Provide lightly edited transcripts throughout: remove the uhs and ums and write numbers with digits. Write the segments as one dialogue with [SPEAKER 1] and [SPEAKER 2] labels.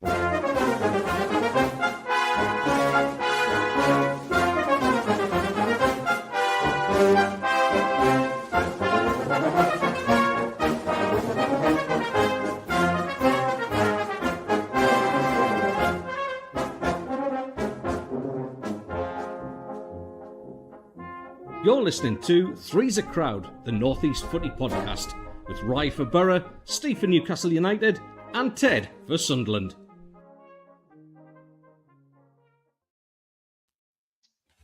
[SPEAKER 1] You're listening to Three's a Crowd, the North East Footy Podcast, with Rye for Borough, Steve for Newcastle United, and Ted for Sunderland.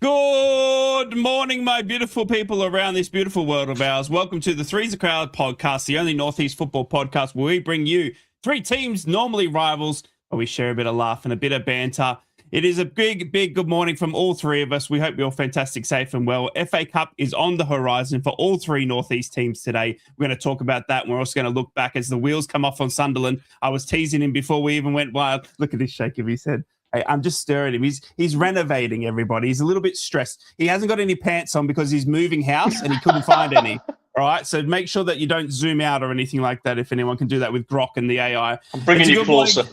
[SPEAKER 2] Good morning, my beautiful people around this beautiful world of ours. Welcome to the Three's a Crowd podcast, the only North East football podcast where we bring you three teams, normally rivals, where we share a bit of laugh and a bit of banter. It is a big good morning from all three of us. We hope you're fantastic, safe and well. FA Cup is on the horizon for all three North East teams today. We're going to talk about that. We're also going to look back as the wheels come off on Sunderland. I was teasing him before we even went wild. Look at this shake of his head. Hey, I'm just staring at him. He's renovating, everybody. He's a little bit stressed. He hasn't got any pants on because he's moving house and he couldn't find any. All right, so make sure that you don't zoom out or anything like that if anyone can do that with Grok and the AI.
[SPEAKER 3] I'm bringing you closer.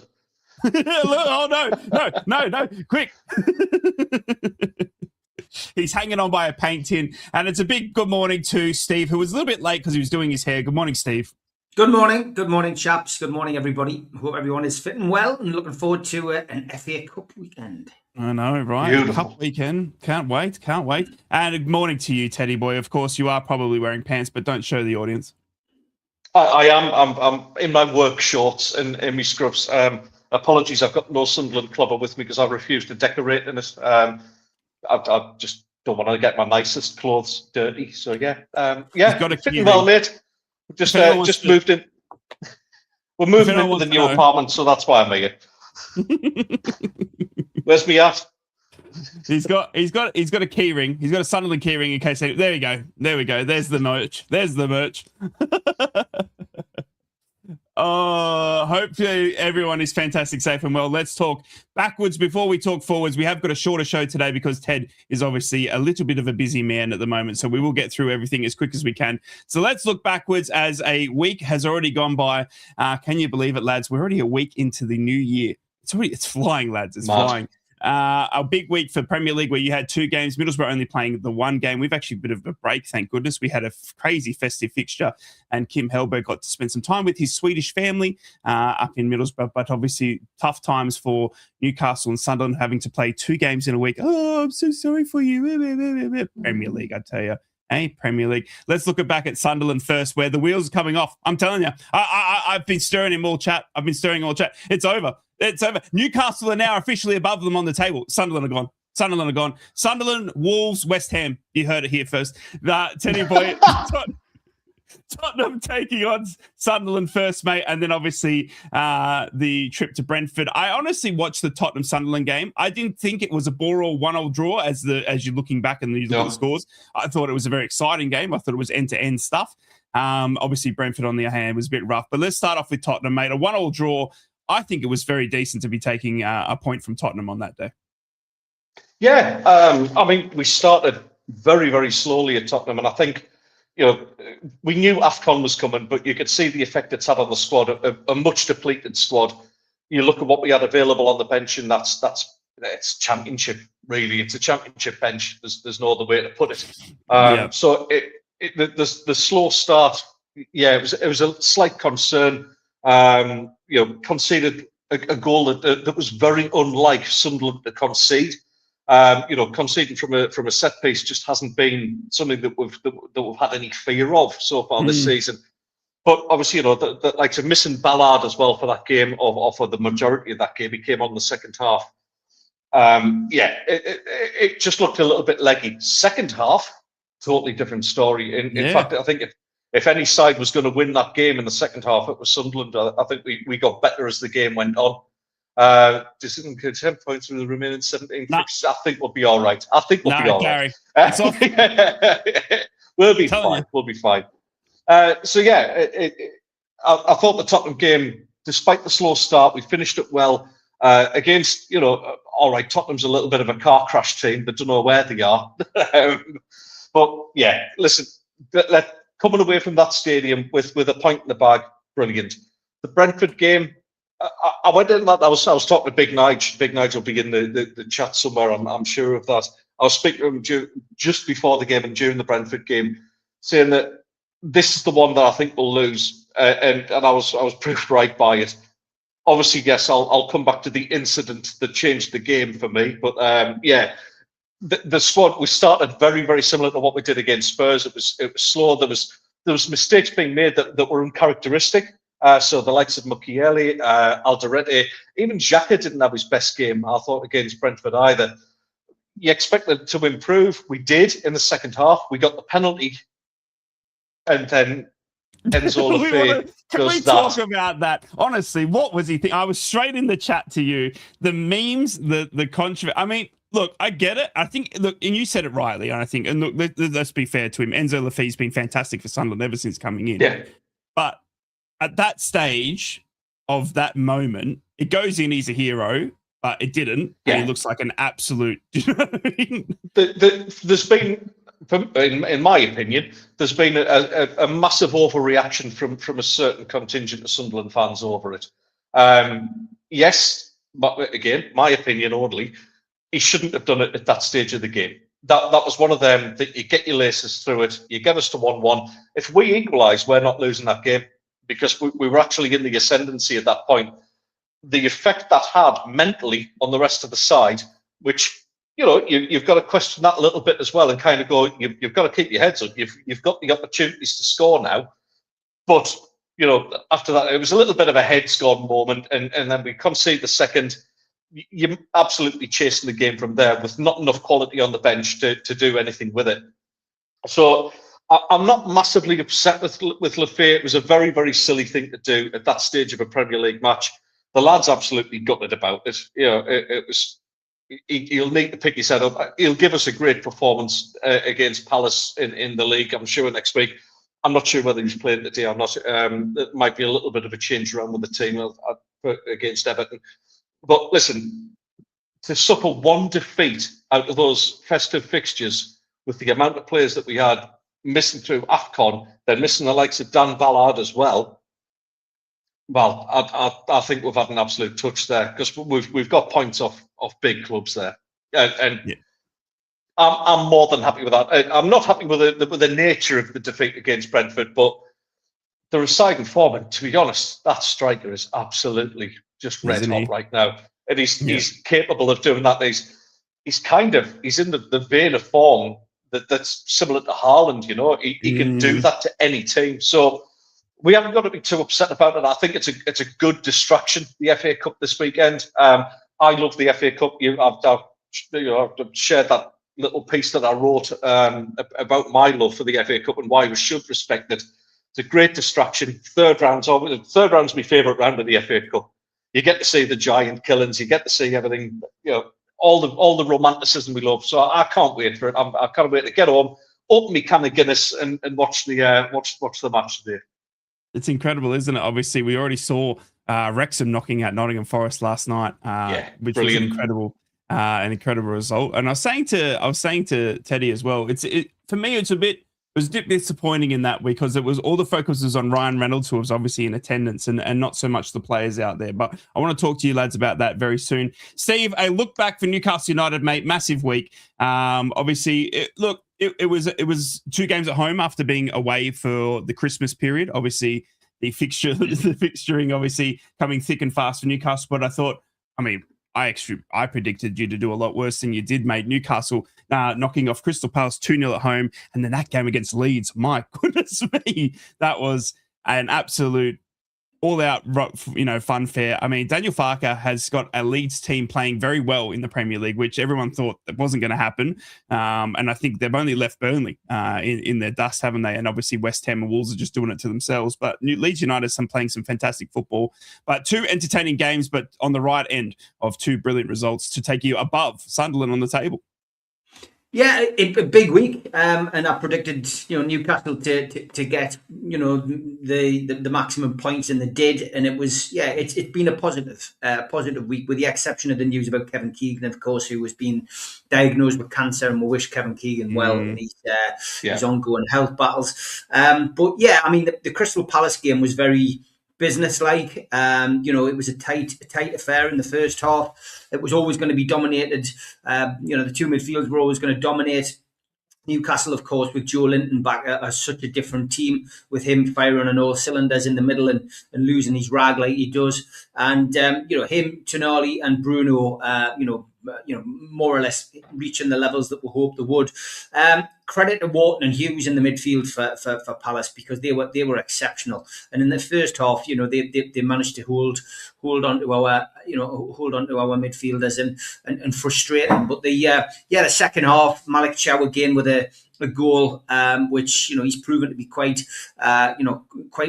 [SPEAKER 2] Oh, no, quick. He's hanging on by a paint tin. And it's a big good morning to Steve, who was a little bit late because he was doing his hair. Good morning, Steve.
[SPEAKER 4] Good morning, chaps. Good morning, everybody. Hope everyone is fitting well and looking forward to an FA Cup weekend.
[SPEAKER 2] I know, right?
[SPEAKER 3] Beautiful.
[SPEAKER 2] Cup weekend. Can't wait. And good morning to you, Teddy boy. Of course, you are probably wearing pants, but don't show the audience.
[SPEAKER 3] I am. I'm in my work shorts and in my scrubs. Apologies, I've got no Sunderland clubber with me because I refuse to decorate in it. I just don't want to get my nicest clothes dirty. So yeah, fitting well, mate. Just moved in. We're moving into the new apartment, so that's why I'm here. Where's me at?
[SPEAKER 2] He's got a key ring. He's got a Sunderland key ring in case. There we go. There's the merch. Hopefully everyone is fantastic, safe and well. Let's talk backwards before we talk forwards. We have got a shorter show today because Ted is obviously a little bit of a busy man at the moment, so we will get through everything as quick as we can. So let's look backwards as a week has already gone by. Can you believe it, lads? We're already a week into the new year. It's flying, lads. It's flying. A big week for Premier League where you had two games. Middlesbrough only playing the one game. We've actually a bit of a break, thank goodness. We had a crazy festive fixture and Kim Hellberg got to spend some time with his Swedish family up in Middlesbrough, but obviously tough times for Newcastle and Sunderland having to play two games in a week. Oh, I'm so sorry for you. Premier League, I tell you. Hey, Premier League. Let's look back at Sunderland first, where the wheels are coming off. I'm telling you, I've been stirring him all chat. It's over. Newcastle are now officially above them on the table. Sunderland are gone. Sunderland, Wolves, West Ham. You heard it here first. Teddy boy, Tottenham taking on Sunderland first, mate, and then obviously the trip to Brentford. I honestly watched the Tottenham-Sunderland game. I didn't think it was a bore-all, one-all draw as you're looking back and you look at the scores. I thought it was a very exciting game. I thought it was end-to-end stuff. Obviously, Brentford, on the other hand, was a bit rough. But let's start off with Tottenham, mate. A one-all draw. I think it was very decent to be taking a point from Tottenham on that day.
[SPEAKER 3] Yeah, I mean, we started very, very slowly at Tottenham, and I think, we knew AFCON was coming, but you could see the effect it's had on the squad, a much depleted squad. You look at what we had available on the bench, and it's championship, really. It's a championship bench. There's no other way to put it. So the slow start, it was a slight concern. Conceded a goal that was very unlike Sunderland to concede. Conceding from a set piece just hasn't been something that we've had any fear of so far this season. But obviously, like missing Ballard as well for that game, or for the majority of that game, he came on the second half. It just looked a little bit leggy. Second half, totally different story. In fact, I think if any side was going to win that game in the second half, it was Sunderland. I think we got better as the game went on. Just 10 points with the remaining 17 fixtures. I think we'll be all right.
[SPEAKER 2] Gary.
[SPEAKER 3] We'll be fine. We'll be fine. I thought the Tottenham game, despite the slow start, we finished it well. Against, all right, Tottenham's a little bit of a car crash team. They don't know where they are. But yeah, listen, coming away from that stadium with a point in the bag, brilliant. The Brentford game, I went in that. I was talking to Big Nige. Big Nige will be in the chat somewhere. I'm sure of that. I was speaking to him just before the game and during the Brentford game, saying that this is the one that I think we'll lose, and I was proved right by it. Obviously, yes, I'll come back to the incident that changed the game for me, but yeah, the squad, we started very, very similar to what we did against Spurs. It was slow. There was mistakes being made that were uncharacteristic. So the likes of Mukiele, Alderete, even Xhaka didn't have his best game, I thought, against Brentford either. You expected to improve. We did in the second half. We got the penalty, and then Enzo Lafay
[SPEAKER 2] Can we
[SPEAKER 3] does
[SPEAKER 2] talk
[SPEAKER 3] that.
[SPEAKER 2] about that? Honestly, what was he thinking? I was straight in the chat to you. The memes, the controversy. I mean, look, I get it. I think, look, and you said it rightly, I think. And look, let's be fair to him. Enzo Lafay's been fantastic for Sunderland ever since coming in.
[SPEAKER 3] Yeah.
[SPEAKER 2] But at that stage of that moment, it goes in, he's a hero, but it didn't.
[SPEAKER 3] Yeah.
[SPEAKER 2] And he looks like an absolute. You know what I mean?
[SPEAKER 3] There's been, in my opinion, there's been a massive overreaction from a certain contingent of Sunderland fans over it. Yes, but again, my opinion only, he shouldn't have done it at that stage of the game. That was one of them that you get your laces through it, you get us to 1-1. If we equalise, we're not losing that game because we were actually in the ascendancy at that point. The effect that had mentally on the rest of the side, which, you know, you've got to question that a little bit as well and kind of go, you've got to keep your heads up. You've got the opportunities to score now. But, you know, after that, it was a little bit of a heads gone moment. And then we concede the second. You're absolutely chasing the game from there with not enough quality on the bench to do anything with it. So I'm not massively upset with Lafay. It was a very, very silly thing to do at that stage of a Premier League match. The lad's absolutely gutted about it. You know, it was. He'll need to pick his head up. He'll give us a great performance against Palace in the league, I'm sure, next week. I'm not sure whether he's playing today or not. It might be a little bit of a change around with the team against Everton. But listen, to suffer one defeat out of those festive fixtures with the amount of players that we had missing through AFCON, then missing the likes of Dan Ballard as well. Well, I think we've had an absolute touch there because we've got points off big clubs there, and yeah. I'm more than happy with that. I'm not happy with the nature of the defeat against Brentford, but the residing form, and to be honest, that striker is absolutely just red hot right now, and he's capable of doing that. He's in the vein of form that's similar to Haaland. You know, he can do that to any team. So we haven't got to be too upset about it. I think it's a good distraction, the FA Cup this weekend. I love the FA Cup. I've shared that little piece that I wrote about my love for the FA Cup and why we should respect it. It's a great distraction. Third round's my favourite round of the FA Cup. You get to see the giant killings. You get to see everything. You know, all the romanticism we love. So I can't wait for it. I can't wait to get home, open me can of Guinness, and watch the match today.
[SPEAKER 2] It's incredible, isn't it? Obviously, we already saw Wrexham knocking out Nottingham Forest last night, which brilliant. Was an incredible result. And I was saying to Teddy as well. For me, it was a bit disappointing in that because it was all the focus was on Ryan Reynolds, who was obviously in attendance, and not so much the players out there. But I want to talk to you lads about that very soon. Steve, a look back for Newcastle United, mate. Massive week. Obviously, it was 2 games at home after being away for the Christmas period. Obviously, the fixturing obviously coming thick and fast for Newcastle. But I predicted you to do a lot worse than you did, mate. Newcastle knocking off Crystal Palace 2-0 at home, and then that game against Leeds. My goodness me, that was an absolute all-out, fun fair. I mean, Daniel Farke has got a Leeds team playing very well in the Premier League, which everyone thought that wasn't going to happen. And I think they've only left Burnley in their dust, haven't they? And obviously West Ham and Wolves are just doing it to themselves. But Leeds United is playing some fantastic football. But 2 entertaining games, but on the right end of 2 brilliant results to take you above Sunderland on the table.
[SPEAKER 4] Yeah, a big week, and I predicted Newcastle to get the maximum points, and they did. And it was it's been a positive week, with the exception of the news about Kevin Keegan, of course, who has been diagnosed with cancer, and we wish Kevin Keegan well in his ongoing health battles. But yeah, I mean the Crystal Palace game was very business-like. It was a tight affair in the first half. It was always going to be dominated. The two midfields were always going to dominate. Newcastle, of course, with Joe Linton back, are such a different team, with him firing on all cylinders in the middle and losing his rag like he does. And him, Tonali, and Bruno, more or less reaching the levels that we hoped they would. Credit to Wharton and Hughes in the midfield for Palace, because they were exceptional. And in the first half, they managed to hold on to our midfielders and frustrate them. But the second half, Malik Chow again with a goal, which he's proven to be quite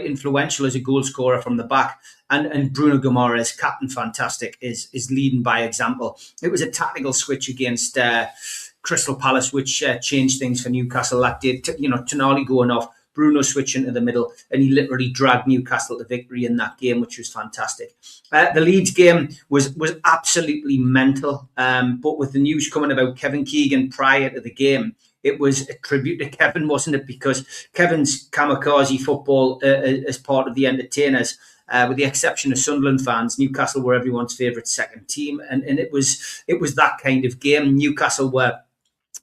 [SPEAKER 4] influential as a goal scorer from the back. And Bruno Guimaraes, captain fantastic, is leading by example. It was a tactical switch against Crystal Palace, which changed things for Newcastle that day. Tonali going off, Bruno switching to the middle, and he literally dragged Newcastle to victory in that game, which was fantastic. The Leeds game was absolutely mental, but with the news coming about Kevin Keegan prior to the game, it was a tribute to Kevin, wasn't it? Because Kevin's kamikaze football as part of the entertainers. With the exception of Sunderland fans, Newcastle were everyone's favourite second team, and it was that kind of game.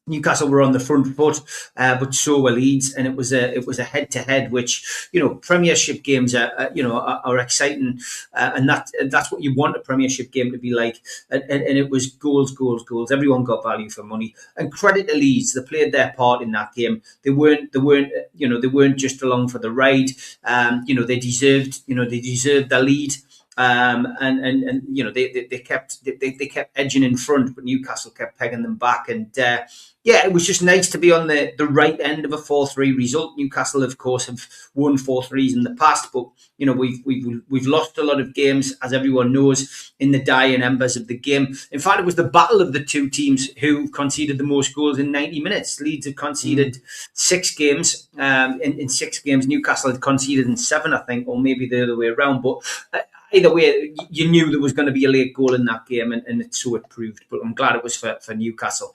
[SPEAKER 4] Newcastle were on the front foot, but so were Leeds, and it was a head-to-head, which Premiership games are exciting, and that's what you want a Premiership game to be like. And it was goals. Everyone got value for money, and credit to Leeds, they played their part in that game. They weren't just along for the ride. They deserved the lead. They kept edging in front, but Newcastle kept pegging them back, and it was just nice to be on the right end of a 4-3 result. Newcastle, of course, have won 4-3s in the past, but we've lost a lot of games, as everyone knows, in the dying embers of the game. In fact, it was the battle of the two teams who conceded the most goals in 90 minutes. Leeds had conceded 6 games. In 6 games, Newcastle had conceded in 7, I think, or maybe the other way around. But either way, you knew there was going to be a late goal in that game, and so it proved. But I'm glad it was for Newcastle.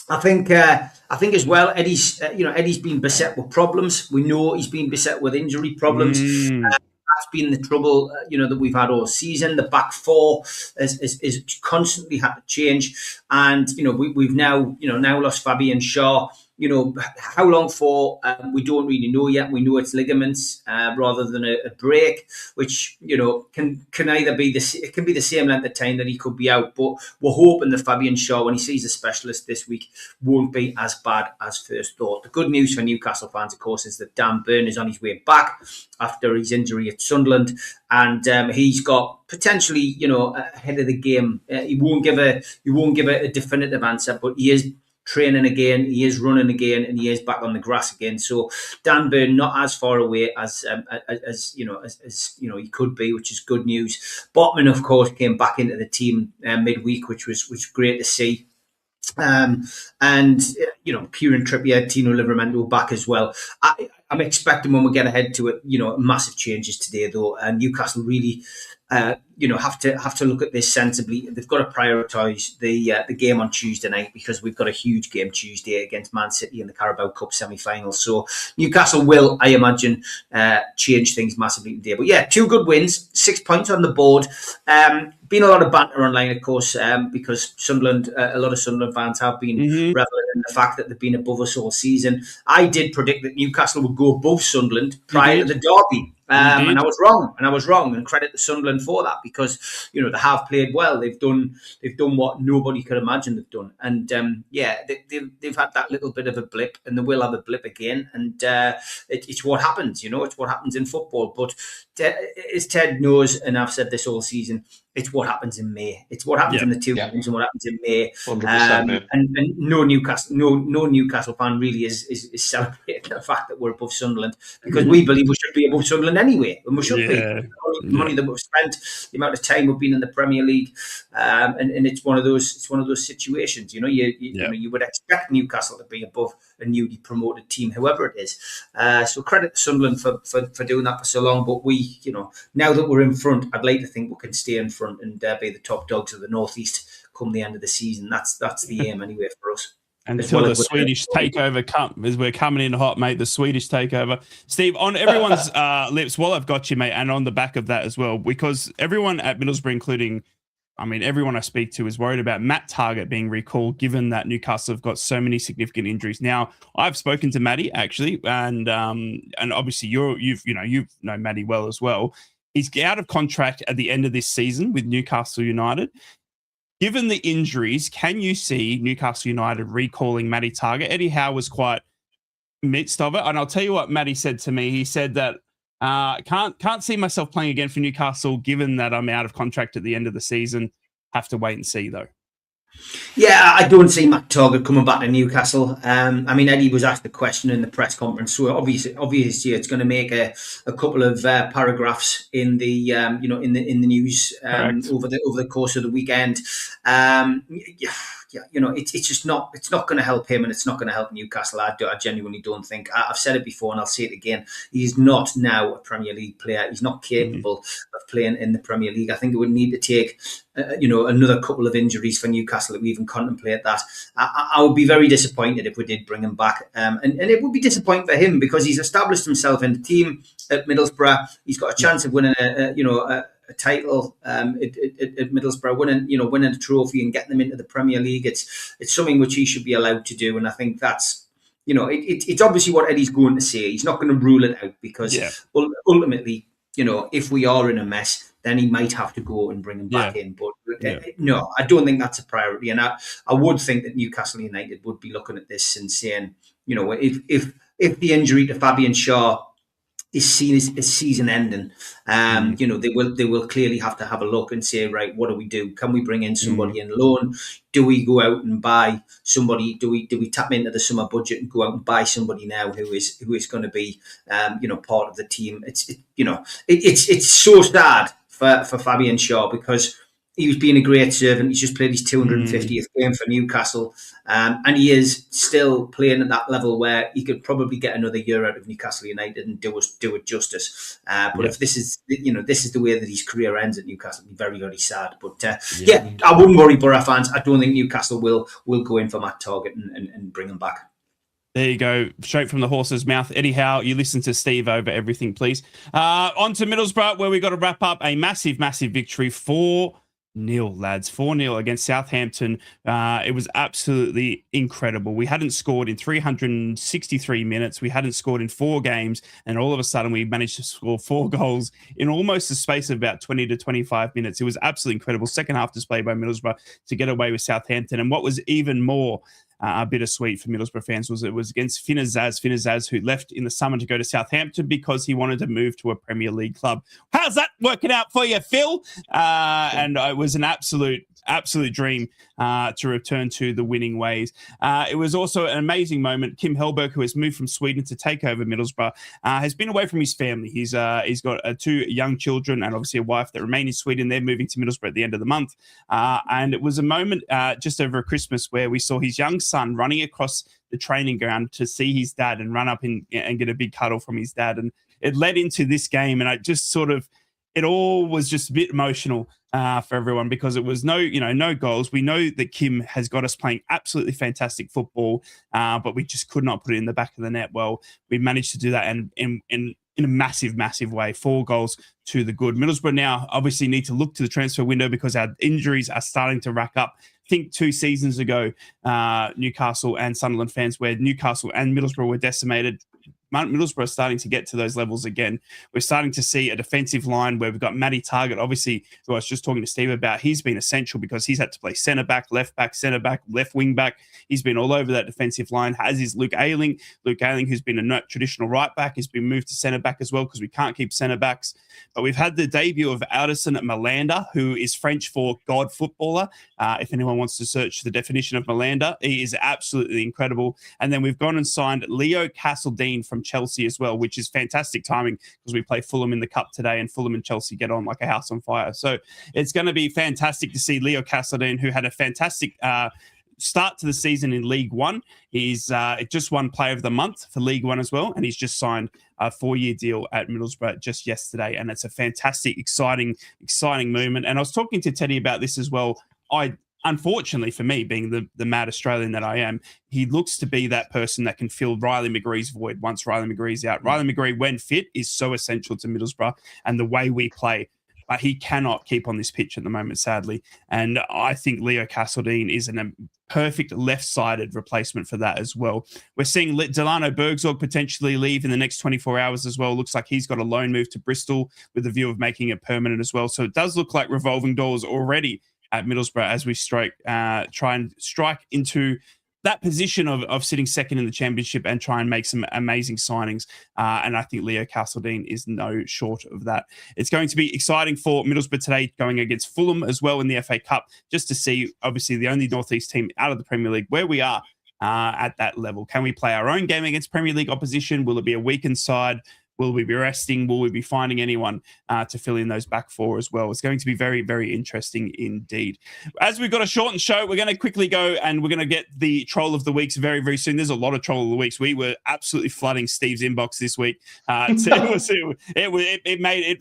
[SPEAKER 4] I think as well, Eddie's been beset with problems. We know he's been beset with injury problems. That's been the trouble, that we've had all season. The back four is constantly had to change, and we've now lost Fabian Shaw. How long for? We don't really know yet. We know it's ligaments rather than a break, which can either be it can be the same length of time that he could be out. But we're hoping that Fabian Shaw, when he sees a specialist this week, won't be as bad as first thought. The good news for Newcastle fans, of course, is that Dan Burn is on his way back after his injury at Sunderland, and he's got potentially ahead of the game. He won't give a definitive answer, but he is training again, he is running again, and he is back on the grass again. So Dan Burn not as far away as he could be, which is good news. Botman, of course, came back into the team midweek, which was great to see. And Kieran Trippier, Tino Livramento back as well. I'm expecting when we get ahead to it, massive changes today though. And Newcastle really have to look at this sensibly. They've got to prioritise the game on Tuesday night, because we've got a huge game Tuesday against Man City in the Carabao Cup semi-finals. So Newcastle will, I imagine, change things massively today. But yeah, 2 good wins, 6 points on the board. Been a lot of banter online, of course, because Sunderland, a lot of Sunderland fans have been reveling in the fact that they've been above us all season. I did predict that Newcastle would go above Sunderland prior to the derby. And I was wrong, and credit to Sunderland for that, because they have played well. They've done what nobody could imagine they've done, and they've had that little bit of a blip, and they will have a blip again, and it's what happens. It's what happens in football. But as Ted knows, and I've said this all season, it's what happens in May. It's what happens in the 2 games and what happens in May. 100%, and no Newcastle fan really is celebrating the fact that we're above Sunderland, because we believe we should be above Sunderland anyway, and we should be. The money that we've spent, the amount of time we've been in the Premier League, and it's one of those situations. You would expect Newcastle to be above a newly promoted team, whoever it is. So credit to Sunderland for doing that for so long. But we, now that we're in front, I'd like to think we can stay in front and be the top dogs of the North East come the end of the season. That's the aim anyway for us.
[SPEAKER 2] Until the Swedish takeover comes, we're coming in hot, mate. The Swedish takeover, Steve, on everyone's lips. While I've got you, mate, and on the back of that as well, because everyone at Middlesbrough, including, I mean, everyone I speak to, is worried about Matt Targett being recalled, given that Newcastle have got so many significant injuries. Now, I've spoken to Matty actually, and obviously you've known Matty well as well. He's out of contract at the end of this season with Newcastle United. Given the injuries, can you see Newcastle United recalling Matty Targett? Eddie Howe was quite midst of it, and I'll tell you what Matty said to me. He said that can't see myself playing again for Newcastle, given that I'm out of contract at the end of the season. Have to wait and see, though.
[SPEAKER 4] Yeah, I don't see Matt Targett coming back to Newcastle. I mean, Eddie was asked the question in the press conference, so obviously it's going to make a couple of paragraphs in the in the news over the course of the weekend. It's just not going to help him, and it's not going to help Newcastle. I genuinely don't think. I've said it before, and I'll say it again. He's not now a Premier League player. He's not capable of playing in the Premier League. I think it would need to take another couple of injuries for Newcastle to even contemplate that. I would be very disappointed if we did bring him back, and it would be disappointing for him because he's established himself in the team at Middlesbrough. He's got a chance of winning a title at Middlesbrough, winning a trophy and getting them into the Premier League. It's something which he should be allowed to do, and I think that's it's obviously what Eddie's going to say. He's not going to rule it out because ultimately, if we are in a mess, then he might have to go and bring him back in. But no, I don't think that's a priority, and I would think that Newcastle United would be looking at this and saying, if the injury to Fabian Schär is seen as season ending, they will clearly have to have a look and say, right, what do we do? Can we bring in somebody in loan? Do we go out and buy somebody? Do we tap into the summer budget and go out and buy somebody now who is going to be part of the team? It's so sad for Fabian Schär because he was being a great servant. He's just played his 250th game for Newcastle, and he is still playing at that level where he could probably get another year out of Newcastle United and do it justice. But if this is the way that his career ends at Newcastle, it'd be very, very sad. But I wouldn't worry, Borough fans. I don't think Newcastle will go in for Matt Targett and bring him back.
[SPEAKER 2] There you go, straight from the horse's mouth. Eddie Howe, you listen to Steve over everything, please. On to Middlesbrough, where we got to wrap up a massive, massive victory 4-0, lads. 4-0 against Southampton. It was absolutely incredible. We hadn't scored in 363 minutes. We hadn't scored in 4 games. And all of a sudden, we managed to score 4 goals in almost the space of about 20 to 25 minutes. It was absolutely incredible. Second half display by Middlesbrough to get away with Southampton. And what was even more bittersweet for Middlesbrough fans was it was against Finn Azaz, who left in the summer to go to Southampton because he wanted to move to a Premier League club. How's that working out for you, Phil? And it was an absolute dream to return to the winning ways. It was also an amazing moment. Kim Hellberg, who has moved from Sweden to take over Middlesbrough, has been away from his family. He's got 2 young children and obviously a wife that remain in Sweden. They're moving to Middlesbrough at the end of the month. And it was a moment just over Christmas where we saw his young son running across the training ground to see his dad and run up and get a big cuddle from his dad. And it led into this game. And I just it all was just a bit emotional for everyone because it was no goals. We know that Kim has got us playing absolutely fantastic football, but we just could not put it in the back of the net. Well, we managed to do that in a massive, massive way. 4 goals to the good. Middlesbrough now obviously need to look to the transfer window because our injuries are starting to rack up. I think 2 seasons ago, Newcastle and Sunderland fans, where Newcastle and Middlesbrough were decimated, Middlesbrough is starting to get to those levels again. We're starting to see a defensive line where we've got Matty Targett, obviously, who I was just talking to Steve about. He's been essential because he's had to play centre-back, left-back, centre-back, left wing-back. He's been all over that defensive line, as is Luke Ayling. Luke Ayling, who's been a traditional right-back, has been moved to centre-back as well because we can't keep centre-backs. But we've had the debut of Alderson Malander, who is French for God footballer. If anyone wants to search the definition of Malander, he is absolutely incredible. And then we've gone and signed Leo Castledine from Chelsea as well, which is fantastic timing because we play Fulham in the Cup today and Fulham and Chelsea get on like a house on fire. So it's going to be fantastic to see Leo Castledine, who had a fantastic start to the season in League One. He's just won Player of the Month for League One as well, and he's just signed a 4-year deal at Middlesbrough just yesterday, and it's a fantastic, exciting moment. And I was talking to Teddy about this as well. unfortunately for me, being the mad Australian that I am, he looks to be that person that can fill Riley McGree's void once Riley McGree's out. Riley McGree, when fit, is so essential to Middlesbrough and the way we play. But he cannot keep on this pitch at the moment, sadly. And I think Leo Castledine is a perfect left-sided replacement for that as well. We're seeing Delano Bergzorg potentially leave in the next 24 hours as well. Looks like he's got a loan move to Bristol with the view of making it permanent as well. So it does look like revolving doors already at Middlesbrough as we try and strike into that position of sitting second in the championship and try and make some amazing signings. And I think Leo Castledine is no short of that. It's going to be exciting for Middlesbrough today, going against Fulham as well in the FA Cup, just to see, obviously, the only North East team out of the Premier League, where we are at that level. Can we play our own game against Premier League opposition? Will it be a weakened side? Will we be resting? Will we be finding anyone to fill in those back four as well? It's going to be very, very interesting indeed. As we've got a shortened show, we're going to quickly go and we're going to get the Troll of the Weeks very, very soon. There's a lot of Troll of the Weeks. We were absolutely flooding Steve's inbox this week. It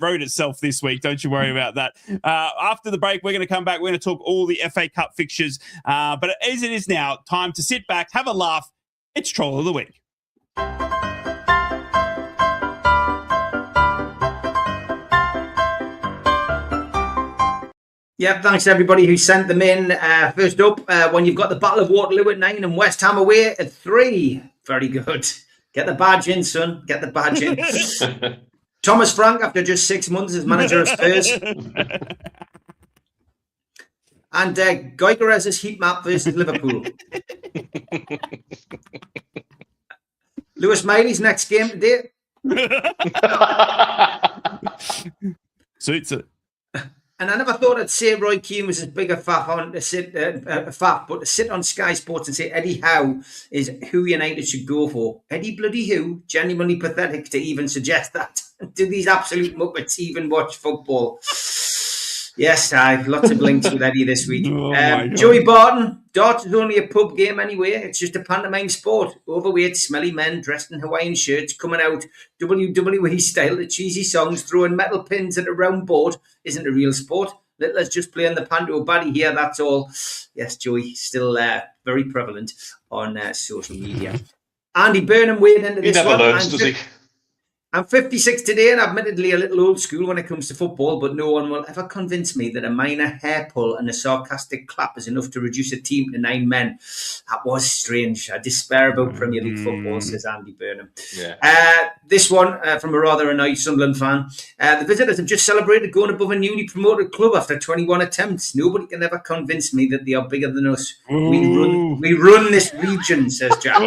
[SPEAKER 2] wrote itself this week. Don't you worry about that. After the break, we're going to come back. We're going to talk all the FA Cup fixtures. But as it is now, time to sit back, have a laugh. It's Troll of the Week.
[SPEAKER 4] Yep, thanks to everybody who sent them in. First up, when you've got the Battle of Waterloo at 9 and West Ham away at 3. Very good. Get the badge in, son. Get the badge in. Thomas Frank, after just 6 months as manager of Spurs. And Gyökeres's heat map versus Liverpool. Lewis Miley's next game today.
[SPEAKER 2] Suits it.
[SPEAKER 4] And I never thought I'd say Roy Keane was as big a faff but to sit on Sky Sports and say Eddie Howe is who United should go for. Eddie bloody who? Genuinely pathetic to even suggest that. Do these absolute muppets even watch football? Yes, I've lots of links with Eddie this week. Joey Barton, darts is only a pub game anyway. It's just a pantomime sport. Overweight, smelly men dressed in Hawaiian shirts coming out WWE style to cheesy songs, throwing metal pins at a round board isn't a real sport. Let's just play on the panto baddie here, that's all. Yes, Joey, still very prevalent on social media. Andy Burnham weighed into this one.
[SPEAKER 3] He never learns, does he?
[SPEAKER 4] I'm 56 today and admittedly a little old school when it comes to football, but no one will ever convince me that a minor hair pull and a sarcastic clap is enough to reduce a team to 9 men. That was strange. I despair about Premier League football, says Andy Burnham. Yeah. This one from a rather annoyed Sunderland fan. The visitors have just celebrated going above a newly promoted club after 21 attempts. Nobody can ever convince me that they are bigger than us. We run this region, says Jack.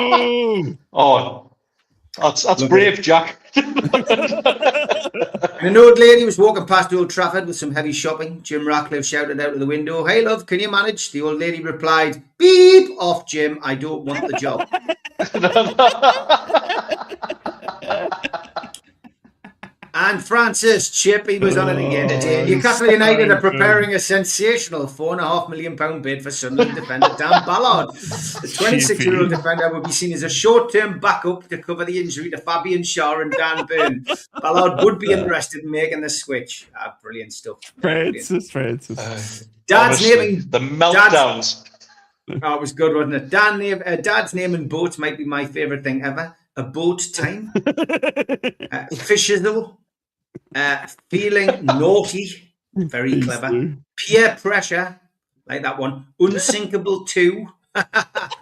[SPEAKER 3] Oh, that's brave, Jack.
[SPEAKER 4] And an old lady was walking past Old Trafford with some heavy shopping. Jim Ratcliffe shouted out of the window, "Hey love, can you manage?" The old lady replied, "Beep off, Jim, I don't want the job." And Francis Chippy was on it again today. Newcastle United are preparing a sensational £4.5 million bid for Sunderland defender Dan Ballard. The 26-year-old defender will be seen as a short-term backup to cover the injury to Fabian Schär and Dan Burn. Ballard would be interested in making the switch. Brilliant stuff.
[SPEAKER 2] Francis.
[SPEAKER 4] Dad's naming
[SPEAKER 3] the meltdowns.
[SPEAKER 4] Oh, it was good, wasn't it? Dad's naming boats might be my favourite thing ever. A boat time. Fishizzle. Feeling naughty. Very clever. Peer pressure. Like that one. Unsinkable 2.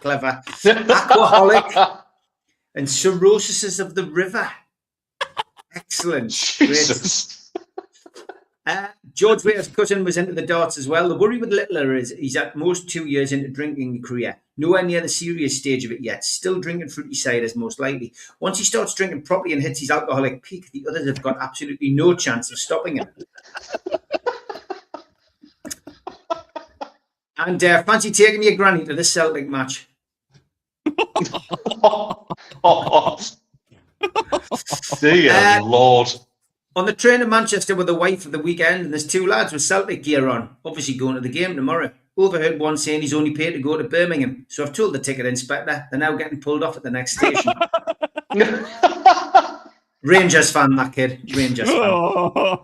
[SPEAKER 4] Clever. Aquaholic. And cirrhosis of the river. Excellent.
[SPEAKER 3] Jesus.
[SPEAKER 4] George Weah's cousin was into the darts as well. The worry with Littler is he's at most 2 years into drinking career. Nowhere near the serious stage of it yet. Still drinking fruity ciders most likely. Once he starts drinking properly and hits his alcoholic peak, the others have got absolutely no chance of stopping him. And fancy taking your granny to the Celtic match.
[SPEAKER 3] Dear Lord.
[SPEAKER 4] On the train to Manchester with the wife for the weekend, and there's 2 lads with Celtic gear on, obviously going to the game tomorrow. Overheard one saying he's only paid to go to Birmingham, so I've told the ticket inspector they're now getting pulled off at the next station. Rangers fan, that kid. Rangers fan.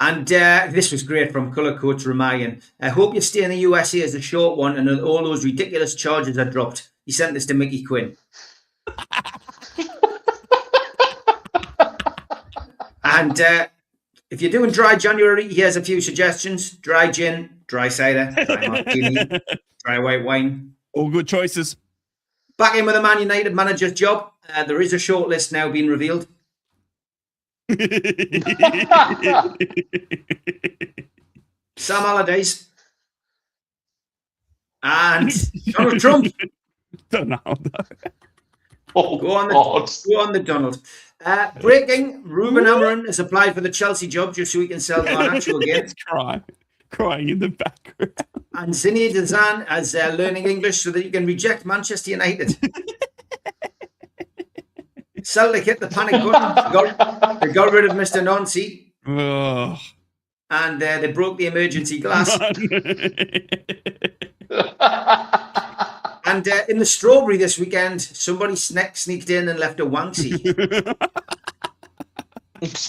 [SPEAKER 4] And this was great from Colour Coach Ramayan. I hope you stay in the USA as a short one and all those ridiculous charges are dropped. He sent this to Mickey Quinn. And if you're doing dry January, here's a few suggestions. Dry gin, dry cider, dry martini, dry white wine.
[SPEAKER 2] All good choices.
[SPEAKER 4] Back in with the Man United manager's job. There is a short list now being revealed. Sam Allardyce and Donald Trump.
[SPEAKER 2] Donald.
[SPEAKER 3] Oh,
[SPEAKER 4] go on the Donald. Breaking, Ruben Amorim has applied for the Chelsea job just so he can sell Garnacho again.
[SPEAKER 2] It's crying in the background.
[SPEAKER 4] And Zinedine Zidane as learning English so that he can reject Manchester United. Celtic hit the panic button. They got rid of Mr. Nancy.
[SPEAKER 2] Oh.
[SPEAKER 4] And they broke the emergency glass. And in the strawberry this weekend, somebody sneaked in and left a wanksy.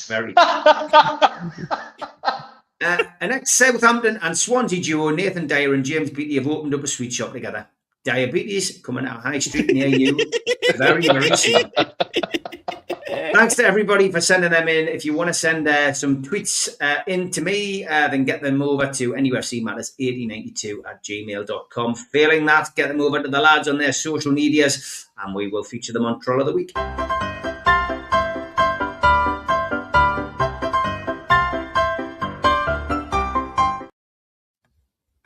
[SPEAKER 4] Very. An ex-Southampton and Swansea duo, Nathan Dyer and James Beattie, have opened up a sweet shop together. Diabetes coming out High Street near you very, very soon. Thanks to everybody for sending them in. If you want to send some tweets in to me, then get them over to nufcmatters1892@gmail.com. Failing that, get them over to the lads on their social medias and we will feature them on Troll of the Week.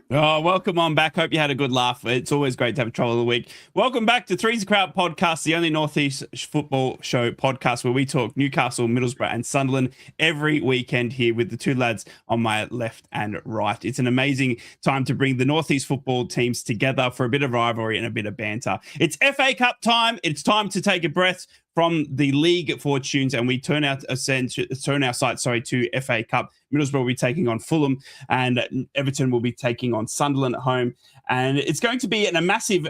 [SPEAKER 2] Oh, welcome on back. Hope you had a good laugh. It's always great to have a Troll of the Week. Welcome back to Three's a Crowd podcast, the only Northeast football show podcast where we talk Newcastle, Middlesbrough and Sunderland every weekend here with the two lads on my left and right. It's an amazing time to bring the Northeast football teams together for a bit of rivalry and a bit of banter. It's FA Cup time. It's time to take a breath from the league fortunes, and we turn our sight to FA Cup. Middlesbrough will be taking on Fulham, and Everton will be taking on Sunderland at home. And it's going to be a massive,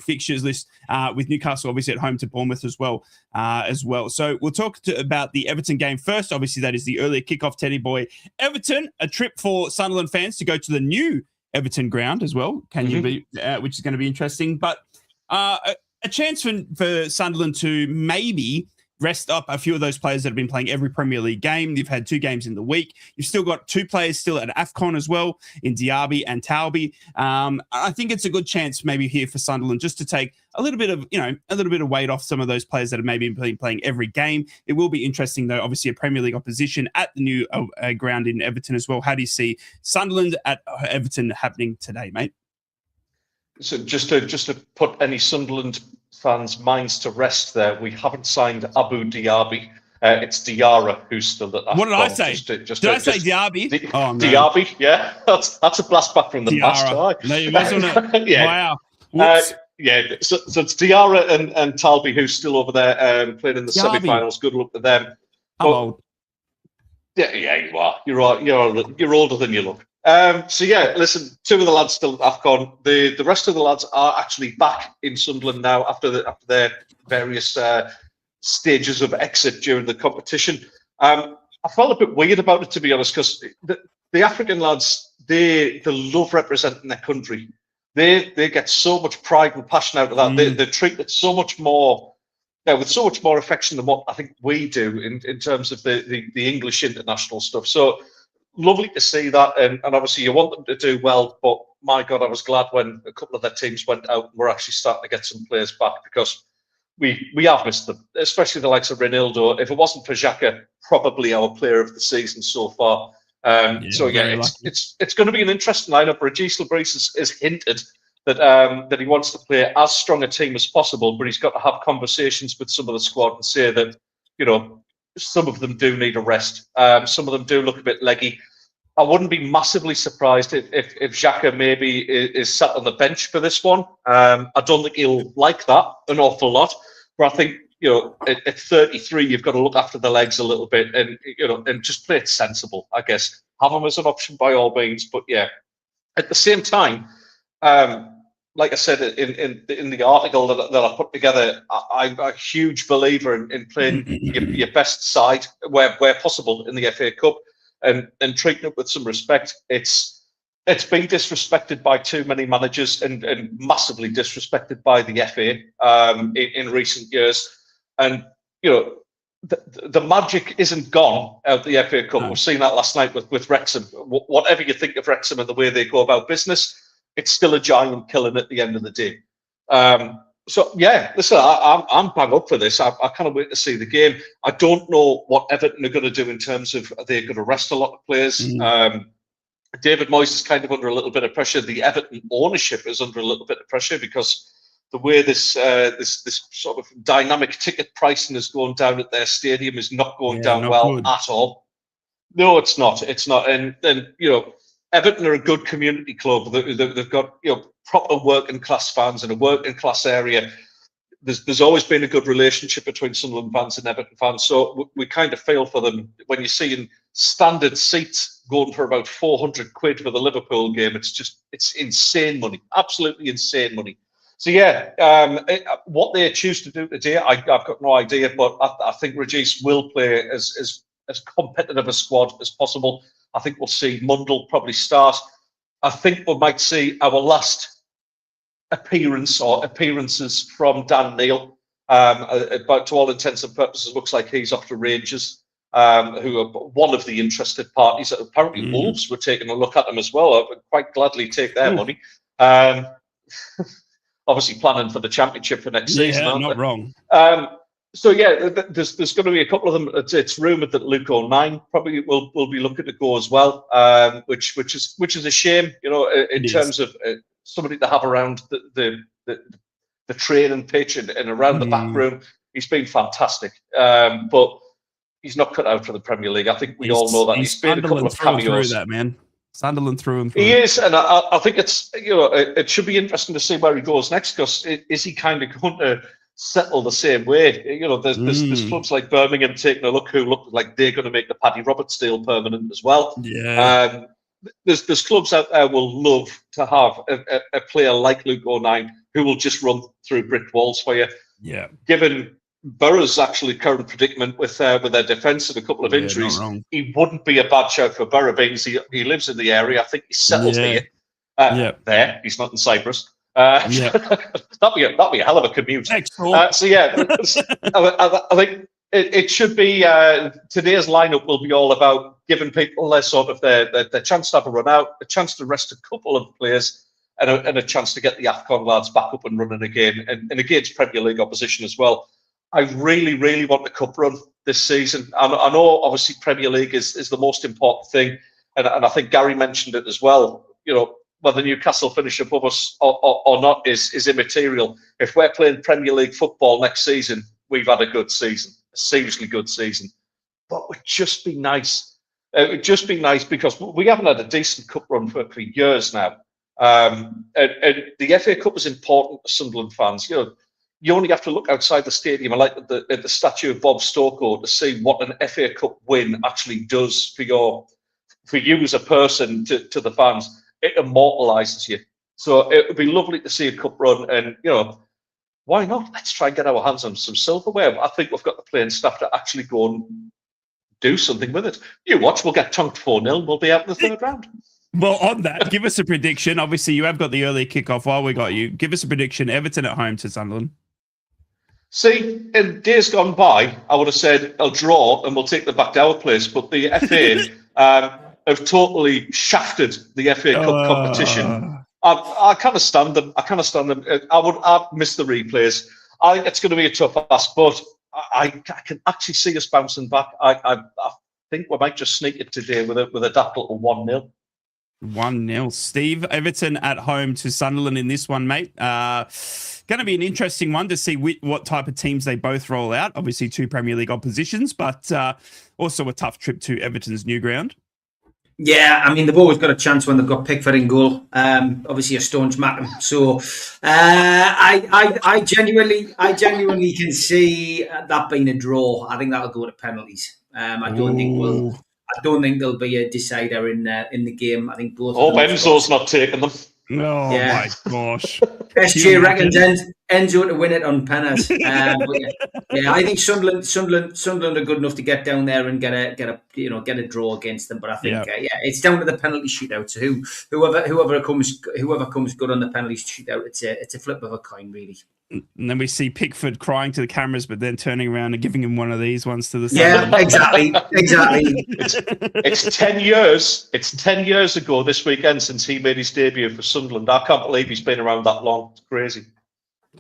[SPEAKER 2] fixtures list with Newcastle obviously at home to Bournemouth as well. So we'll talk about the Everton game first. Obviously, that is the earlier kickoff, Teddy boy. Everton, a trip for Sunderland fans to go to the new Everton ground as well. Which is going to be interesting, but. A chance for Sunderland to maybe rest up a few of those players that have been playing every Premier League game. You've had 2 games in the week. You've still got 2 players still at AFCON as well in Diaby and Talby. I think it's a good chance maybe here for Sunderland just to take a little bit of weight off some of those players that have maybe been playing every game. It will be interesting though. Obviously, a Premier League opposition at the new ground in Everton as well. How do you see Sunderland at Everton happening today, mate?
[SPEAKER 3] So just to put any Sunderland fans' minds to rest there, we haven't signed Abu Diaby. It's Diarra who's still at that.
[SPEAKER 2] What did I say? Did I say Diaby?
[SPEAKER 3] Diaby, yeah. That's a blast back from the
[SPEAKER 2] Diarra.
[SPEAKER 3] past.
[SPEAKER 2] No, it wasn't.
[SPEAKER 3] Yeah.
[SPEAKER 2] Wow.
[SPEAKER 3] So it's Diarra and Talby who's still over there playing in the semi-finals. Good luck to them.
[SPEAKER 2] I'm old.
[SPEAKER 3] Yeah, you are. You're older than you look. Listen, 2 of the lads still at AFCON. The rest of the lads are actually back in Sunderland now after their various stages of exit during the competition. I felt a bit weird about it, to be honest, because the African lads, they love representing their country. They get so much pride and passion out of that. They treat it so much more, with so much more affection than what I think we do in terms of the English international stuff. So lovely to see that, and obviously you want them to do well, but my God, I was glad when a couple of their teams went out and we're actually starting to get some players back, because we have missed them, especially the likes of Ronaldo. If it wasn't for Xhaka, probably our player of the season so far. It's going to be an interesting lineup. Regis Lebris has hinted that he wants to play as strong a team as possible, but he's got to have conversations with some of the squad and say that, some of them do need a rest. Some of them do look a bit leggy. I wouldn't be massively surprised if Xhaka maybe is sat on the bench for this one. I don't think he'll like that an awful lot. But I think, at 33, you've got to look after the legs a little bit and just play it sensible, I guess. Have him as an option by all means. But yeah, at the same time, like I said in the article that I put together, I'm a huge believer in playing your best side where possible in the FA Cup and treating it with some respect. It's been disrespected by too many managers and massively disrespected by the FA in recent years. And the magic isn't gone out the FA Cup. No. We've seen that last night with Wrexham. Whatever you think of Wrexham and the way they go about business, it's still a giant killing at the end of the day. So yeah, listen, I'm bang up for this. I can't wait to see the game. I don't know what Everton are going to do in terms of are they going to rest a lot of players. David Moyes is kind of under a little bit of pressure. The Everton ownership is under a little bit of pressure because the way this sort of dynamic ticket pricing is going down at their stadium is not going down well good. At all. No, it's not. It's not. And Everton are a good community club. They've got proper working class fans in a working class area. There's always been a good relationship between Sunderland fans and Everton fans. So we kind of feel for them when you're seeing standard seats going for about 400 quid for the Liverpool game. It's insane money, absolutely insane money. So yeah, what they choose to do today, I've got no idea, but I think Regis will play as competitive a squad as possible. I think we'll see Mundle probably start. I think we might see our last appearance or appearances from Dan Neil. But to all intents and purposes, looks like he's off to Rangers, who are one of the interested parties. Apparently Wolves were taking a look at them as well. I would quite gladly take their money. Obviously planning for the championship for next season.
[SPEAKER 2] Yeah, not wrong.
[SPEAKER 3] So yeah, there's going to be a couple of them. It's rumoured that Luke O'Nien probably will be looking to go as well, which is a shame, in terms of somebody to have around the training pitch and around the back room. He's been fantastic, but he's not cut out for the Premier League. I think we all know that. He's made a couple of cameos.
[SPEAKER 2] That man. Sunderland through and through.
[SPEAKER 3] He is, and I think it's it should be interesting to see where he goes next, because is he kind of going to settle the same way? There's clubs like Birmingham taking a look, who look like they're going to make the Paddy Roberts deal permanent as well.
[SPEAKER 2] Yeah.
[SPEAKER 3] There's clubs out there will love to have a player like Luke O'Nien who will just run through brick walls for you.
[SPEAKER 2] Yeah.
[SPEAKER 3] Given Borough's actually current predicament with their defence and a couple of injuries, he wouldn't be a bad shout for Borough, because he lives in the area. I think he's settled here. There, he's not in Cyprus. That'd be a hell of a commute. So yeah, I think it should be today's lineup will be all about giving people their chance to have a run out, a chance to rest a couple of players, and a chance to get the AFCON lads back up and running again, and against Premier League opposition as well. I really, really want the cup run this season. I know, obviously, Premier League is the most important thing, and I think Gary mentioned it as well. Whether Newcastle finish above us or not is immaterial. If we're playing Premier League football next season, we've had a good season, a seriously good season. But it would just be nice. It would just be nice, because we haven't had a decent cup run for years now. And the FA Cup is important to Sunderland fans. You only have to look outside the stadium, like at the statue of Bob Stokoe, to see what an FA Cup win actually does for you as a person to the fans. It immortalises you. So it would be lovely to see a cup run, and why not? Let's try and get our hands on some silverware. I think we've got the playing staff to actually go and do something with it. You watch, we'll get tonked 4-0, we'll be out in the third round.
[SPEAKER 2] Well, on that, give us a prediction. Obviously, you have got the early kickoff while we got you. Give us a prediction. Everton at home to Sunderland.
[SPEAKER 3] See, in days gone by, I would have said a draw and we'll take them back to our place. But the FA have totally shafted the FA Cup competition. I can't stand them. I'd miss the replays. I think it's going to be a tough ask, but I can actually see us bouncing back. I think we might just sneak it today with a daft little 1-0.
[SPEAKER 2] 1-0. Steve, Everton at home to Sunderland in this one, mate. Going to be an interesting one to see what type of teams they both roll out. Obviously, two Premier League oppositions, but also a tough trip to Everton's new ground.
[SPEAKER 4] Yeah, I mean, they've always got a chance when they've got Pickford in goal. Obviously, a stone's matter. So, I genuinely can see that being a draw. I think that'll go to penalties. I don't think there'll be a decider in the game. I think both.
[SPEAKER 3] Enzo's not taking them.
[SPEAKER 2] Oh my gosh!
[SPEAKER 4] SJ reckons Enzo to win it on penalties. I think Sunderland are good enough to get down there and get a draw against them. But I think it's down to the penalty shootout. So whoever comes good on the penalty shootout, it's a flip of a coin, really.
[SPEAKER 2] And then we see Pickford crying to the cameras, but then turning around and giving him one of these ones to the side.
[SPEAKER 4] Yeah, exactly.
[SPEAKER 3] It's 10 years. It's 10 years ago this weekend since he made his debut for Sunderland. I can't believe he's been around that long. It's crazy.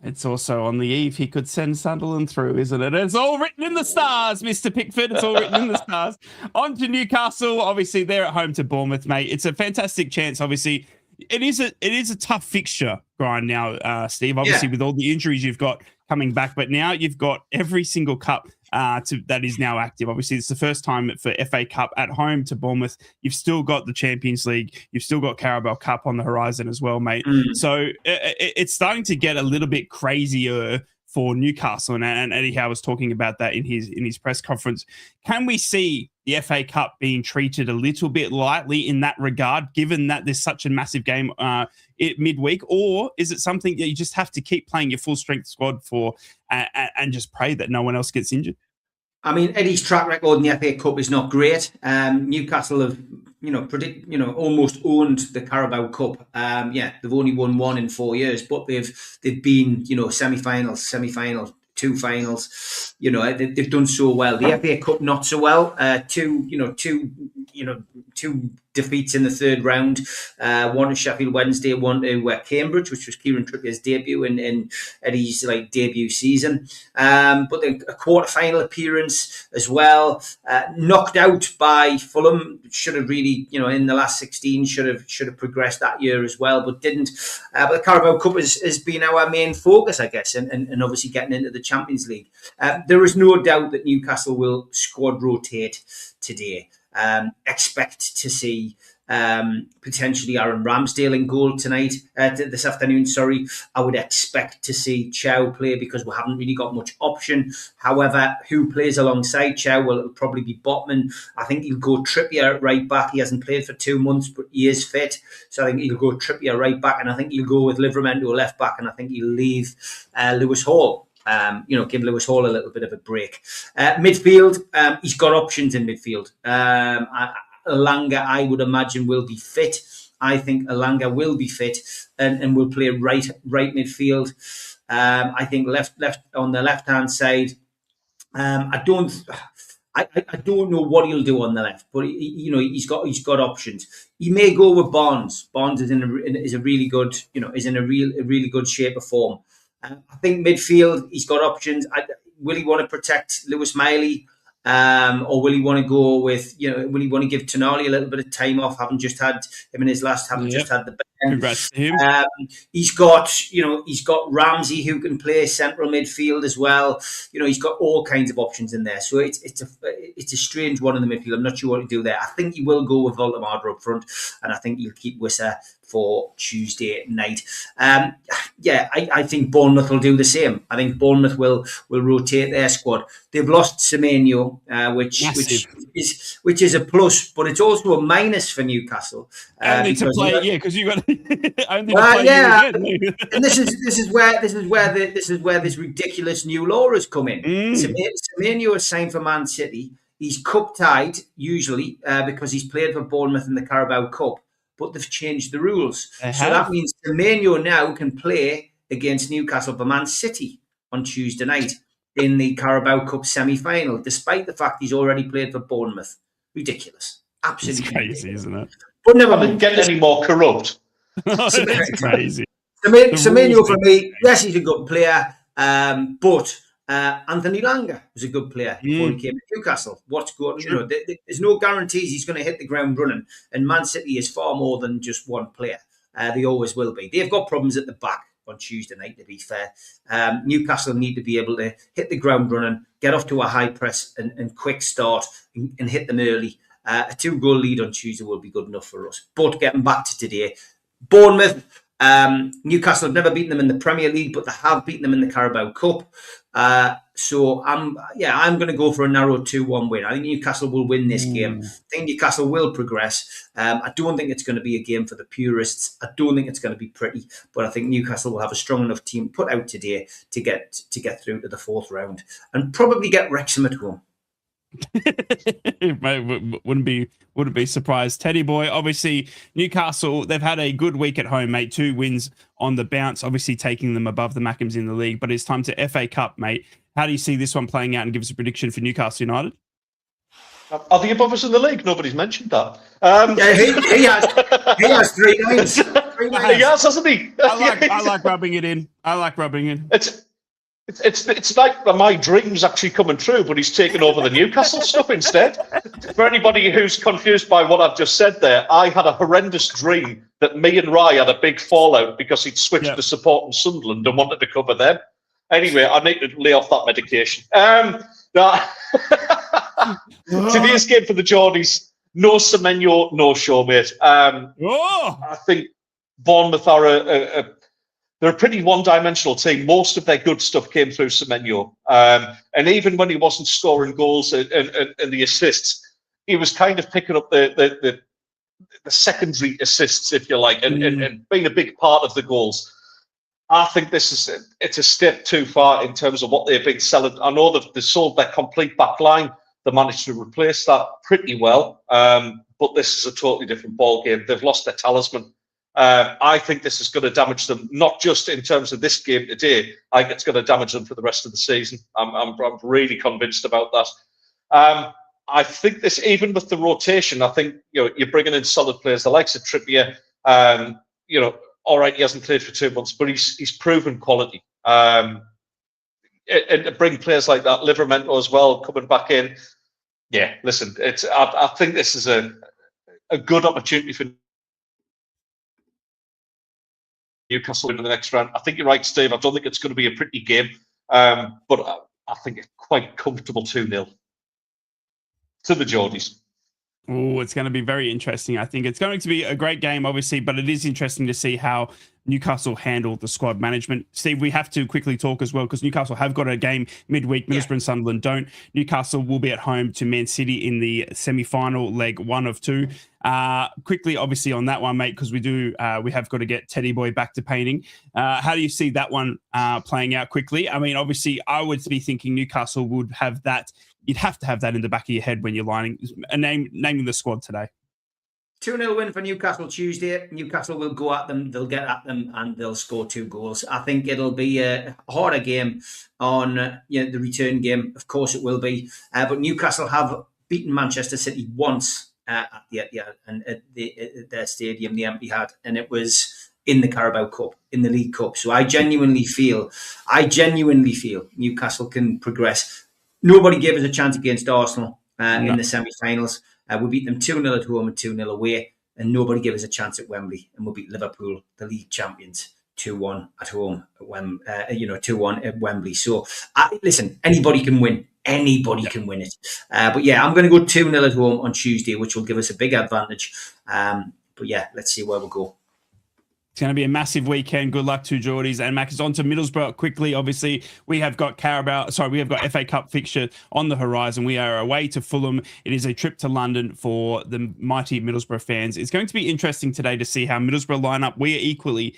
[SPEAKER 2] It's also on the eve he could send Sunderland through, isn't it? It's all written in the stars, Mr. Pickford. It's all written in the stars. On to Newcastle. Obviously, they're at home to Bournemouth, mate. It's a fantastic chance, obviously. It is a tough fixture grind now, Steve. Obviously, with all the injuries you've got coming back, but now you've got every single cup that is now active. Obviously, it's the first time for FA Cup at home to Bournemouth. You've still got the Champions League. You've still got Carabao Cup on the horizon as well, mate. So it's starting to get a little bit crazier for Newcastle, and Eddie Howe was talking about that in his press conference. Can we see the FA Cup being treated a little bit lightly in that regard, given that there's such a massive game midweek, or is it something that you just have to keep playing your full strength squad for and just pray that no one else gets injured?
[SPEAKER 4] I mean, Eddie's track record in the FA Cup is not great. Newcastle have, almost owned the Carabao Cup. They've only won one in 4 years, but they've been, semi-finals, two finals. They've done so well. The FA Cup not so well. Two defeats in the third round. One to Sheffield Wednesday, one to Cambridge, which was Kieran Trippier's debut in Eddie's debut season. But a quarter-final appearance as well. Knocked out by Fulham. Should have really, in the last 16, should have progressed that year as well, but didn't. But the Carabao Cup has been our main focus, I guess, and obviously getting into the Champions League. There is no doubt that Newcastle will squad rotate today. Expect to see potentially Aaron Ramsdale in goal this afternoon. I would expect to see Chow play because we haven't really got much option. However, who plays alongside Chow? Well, it'll probably be Botman. I think he'll go Trippier at right back. He hasn't played for 2 months, but he is fit. So I think he'll go Trippier right back, and I think he'll go with Livramento left back, and I think he'll leave Lewis Hall. Give Lewis Hall a little bit of a break. Midfield, he's got options in midfield. Elanga, I would imagine, will be fit. I think Elanga will be fit and will play right midfield. I think left on the left hand side. I don't know what he'll do on the left, but he's got options. He may go with Barnes. Barnes is in a really good really good shape of form. I think midfield, he's got options. Will he want to protect Lewis Miley? Or will he want to go with, will he want to give Tonali a little bit of time off, having just had him in his last, just had the bend.
[SPEAKER 2] Congrats to him.
[SPEAKER 4] He's got Ramsey who can play central midfield as well. He's got all kinds of options in there. So it's a strange one in the midfield. I'm not sure what to do there. I think he will go with Voldemar up front, and I think he'll keep Wissa for Tuesday night. I think Bournemouth will do the same. I think Bournemouth will rotate their squad. They've lost Semenyo, which is a plus, but it's also a minus for Newcastle.
[SPEAKER 2] Because you got only to play again.
[SPEAKER 4] And this is where this ridiculous new law has come in. Semenyo is signed for Man City. He's cup tied usually because he's played for Bournemouth in the Carabao Cup. But they've changed the rules. So that means Semenyo now can play against Newcastle for Man City on Tuesday night in the Carabao Cup semi-final, despite the fact he's already played for Bournemouth. Ridiculous. Absolutely
[SPEAKER 2] it's crazy, isn't it?
[SPEAKER 3] But never been getting any more corrupt.
[SPEAKER 2] That's crazy.
[SPEAKER 4] Semenyo for me, yes, he's a good player, but Anthony Langa was a good player before he came to Newcastle. What's good? Sure. There's no guarantees he's going to hit the ground running. And Man City is far more than just one player. They always will be. They've got problems at the back on Tuesday night, to be fair. Newcastle need to be able to hit the ground running, get off to a high press and quick start and hit them early. A 2-goal lead on Tuesday will be good enough for us. But getting back to today, Bournemouth, Newcastle have never beaten them in the Premier League, but they have beaten them in the Carabao Cup. So I'm going to go for a narrow 2-1 win. I think Newcastle will win this game. I think Newcastle will progress. I don't think it's going to be a game for the purists. I don't think it's going to be pretty, but I think Newcastle will have a strong enough team put out today to get through to the fourth round and probably get Wrexham at home.
[SPEAKER 2] wouldn't be surprised. Teddy boy, obviously Newcastle, they've had a good week at home, mate. 2 wins on the bounce, obviously taking them above the Mackems in the league, but it's time to FA Cup, mate. How do you see this one playing out, and give us a prediction for Newcastle United?
[SPEAKER 3] Are they above us in the league? Nobody's mentioned that.
[SPEAKER 4] He has 3 names.
[SPEAKER 3] He has, hasn't he?
[SPEAKER 2] I like rubbing it in.
[SPEAKER 3] It's like my dream's actually coming true, but he's taken over the Newcastle stuff instead. For anybody who's confused by what I've just said there, I had a horrendous dream that me and Rye had a big fallout because he'd switched to supporting Sunderland and wanted to cover them. Anyway, I need to lay off that medication. Today's game for the Geordies, no Semenyo, no show, mate. I think Bournemouth are they're a pretty one-dimensional team. Most of their good stuff came through Semenyo. And even when he wasn't scoring goals and the assists, he was kind of picking up the secondary assists, if you like, and being a big part of the goals. I think it's a step too far in terms of what they've been selling. I know that they sold their complete back line. They managed to replace that pretty well. But this is a totally different ball game. They've lost their talisman. I think this is going to damage them, not just in terms of this game today. I think it's going to damage them for the rest of the season. I'm really convinced about that. I think this, even with the rotation, I think you're bringing in solid players, the likes of Trippier. All right, he hasn't played for 2 months, but he's proven quality. And to bring players like that, Livramento as well, coming back in. Yeah, listen, I think this is a good opportunity for Newcastle in the next round. I think you're right, Steve. I don't think it's going to be a pretty game, but I think it's quite comfortable 2-0 to the Geordies.
[SPEAKER 2] Oh, it's going to be very interesting. I think it's going to be a great game, obviously, but it is interesting to see how Newcastle handle the squad management. Steve, we have to quickly talk as well, because Newcastle have got a game midweek. Middlesbrough and Sunderland don't. Newcastle will be at home to Man City in the semi-final, leg 1 of 2. Quickly, obviously, on that one, mate, because we have got to get Teddy Boy back to painting. How do you see that one playing out quickly? I mean, obviously, I would be thinking Newcastle would have that. You'd have to have that in the back of your head when you're naming the squad today.
[SPEAKER 4] 2-0 win for Newcastle Tuesday. Newcastle will go at them, they'll get at them, and they'll score 2 goals. I think it'll be a harder game on the return game. Of course it will be. But Newcastle have beaten Manchester City once at the Etihad and at their stadium, the Etihad, and it was in the Carabao Cup, in the League Cup. So I genuinely feel Newcastle can progress. Nobody gave us a chance against Arsenal in the semi-finals. We beat them 2-0 at home and 2-0 away, and nobody gave us a chance at Wembley. And we beat Liverpool, the league champions, 2-1 at home, 2-1 at Wembley. So, listen, anybody can win. Anybody can win it. But yeah, I'm going to go 2-0 at home on Tuesday, which will give us a big advantage. But yeah, let's see where we go.
[SPEAKER 2] It's going to be a massive weekend. Good luck to Geordies. And Mac is on to Middlesbrough quickly. Obviously, we have got FA Cup fixture on the horizon. We are away to Fulham. It is a trip to London for the mighty Middlesbrough fans. It's going to be interesting today to see how Middlesbrough line up. We are equally.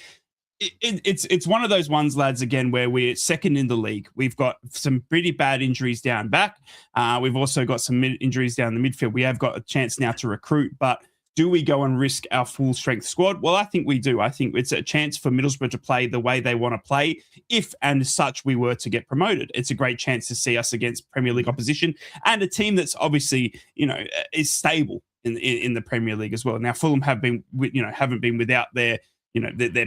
[SPEAKER 2] It's one of those ones, lads, again, where we're second in the league. We've got some pretty bad injuries down back. We've also got some injuries down the midfield. We have got a chance now to recruit, but do we go and risk our full strength squad? Well, I think we do. I think it's a chance for Middlesbrough to play the way they want to play. If and such we were to get promoted, it's a great chance to see us against Premier League opposition and a team that's obviously, is stable in the Premier League as well. Now, Fulham haven't been without their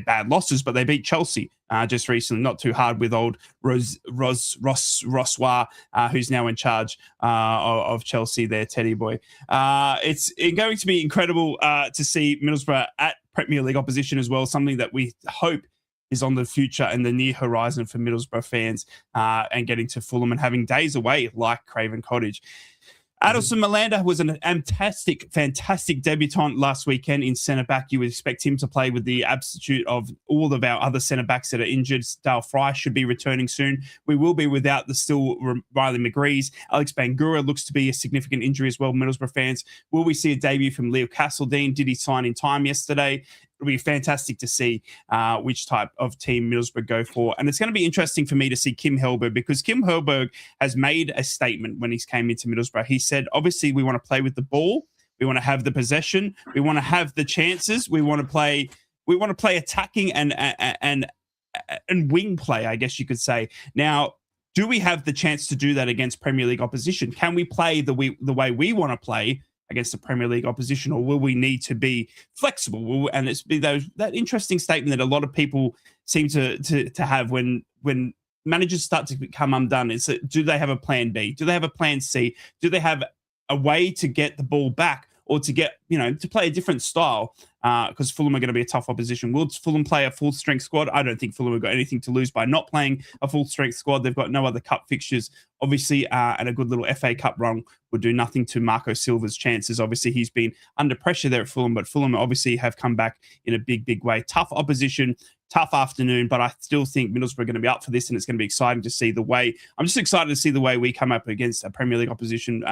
[SPEAKER 2] bad losses, but they beat Chelsea just recently, not too hard with old Rossoir, who's now in charge of Chelsea there, Teddy Boy. It's going to be incredible to see Middlesbrough at Premier League opposition as well, something that we hope is on the future and the near horizon for Middlesbrough fans, and getting to Fulham and having days away like Craven Cottage. Adelson Malander was a fantastic debutant last weekend in centre-back. You would expect him to play with the substitute of all of our other centre-backs that are injured. Dale Fry should be returning soon. We will be without the still Riley McGrees. Alex Bangura looks to be a significant injury as well, Middlesbrough fans. Will we see a debut from Leo Castledine? Did he sign in time yesterday? It'll be fantastic to see which type of team Middlesbrough go for. And it's going to be interesting for me to see Kim Hellberg, because Kim Hellberg has made a statement when he came into Middlesbrough. He said, obviously, we want to play with the ball. We want to have the possession. We want to have the chances. We want to play attacking and wing play, I guess you could say. Now, do we have the chance to do that against Premier League opposition? Can we play the way we want to play against the Premier League opposition, or will we need to be flexible? And it's be that interesting statement that a lot of people seem to have when managers start to become undone. Is that, do they have a plan B? Do they have a plan C? Do they have a way to get the ball back, or to get, to play a different style? Because Fulham are going to be a tough opposition. Will Fulham play a full-strength squad? I don't think Fulham have got anything to lose by not playing a full-strength squad. They've got no other cup fixtures, obviously, and a good little FA Cup run would do nothing to Marco Silva's chances. Obviously, he's been under pressure there at Fulham, but Fulham obviously have come back in a big way. Tough opposition, tough afternoon, but I still think Middlesbrough are going to be up for this, and it's going to be exciting to see the way. I'm just excited to see the way we come up against a Premier League opposition,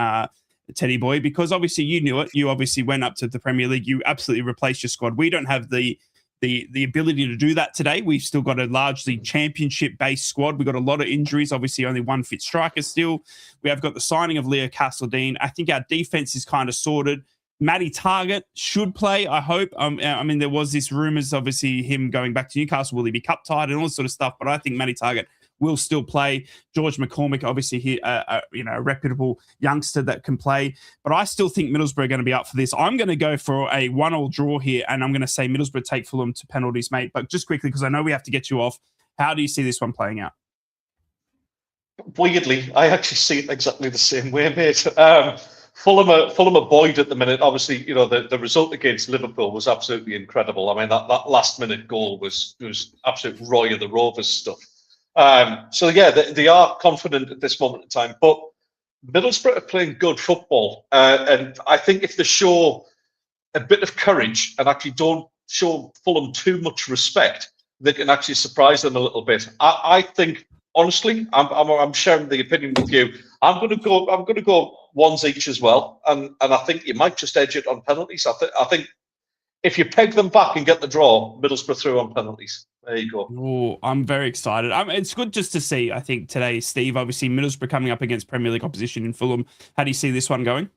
[SPEAKER 2] Teddy boy, because obviously you knew it. You obviously went up to the Premier League. You absolutely replaced your squad. We don't have the ability to do that today. We've still got a largely championship-based squad. We've got a lot of injuries. Obviously, only one fit striker still. We have got the signing of Leo Castledine. I think our defense is kind of sorted. Matty Targett should play, I hope. I mean, there was this rumours, obviously, him going back to Newcastle. Will he be cup tied and all this sort of stuff? But I think Matty Targett will still play. George McCormick, obviously, he, a reputable youngster that can play. But I still think Middlesbrough are going to be up for this. I'm going to go for a 1-1 draw here, and I'm going to say Middlesbrough take Fulham to penalties, mate. But just quickly, because I know we have to get you off, how do you see this one playing out?
[SPEAKER 3] Weirdly, I actually see it exactly the same way, mate. Fulham are buoyed at the minute. Obviously, the result against Liverpool was absolutely incredible. I mean, that last-minute goal was absolute Roy of the Rovers stuff. They are confident at this moment in time, but Middlesbrough are playing good football, and I think if they show a bit of courage and actually don't show Fulham too much respect, they can actually surprise them a little bit. I think, honestly, I'm sharing the opinion with you. I'm going to go ones each as well, and I think you might just edge it on penalties. I think if you peg them back and get the draw, Middlesbrough through on penalties. There you go.
[SPEAKER 2] Oh, I'm very excited. It's good just to see, I think, today, Steve, obviously Middlesbrough coming up against Premier League opposition in Fulham. How do you see this one going?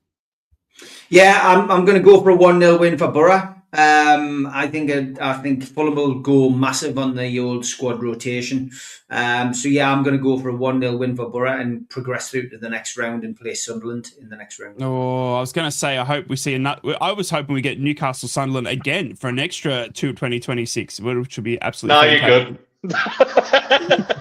[SPEAKER 4] Yeah, I'm going to go for a 1-0 win for Borough. I think Fulham will go massive on the old squad rotation. I'm going to go for a 1-0 win for Borough and progress through to the next round and play Sunderland in the next round.
[SPEAKER 2] Oh, I was going to say, I hope we see I was hoping we get Newcastle Sunderland again for an extra 2026, which would be absolutely fantastic.
[SPEAKER 3] You're good.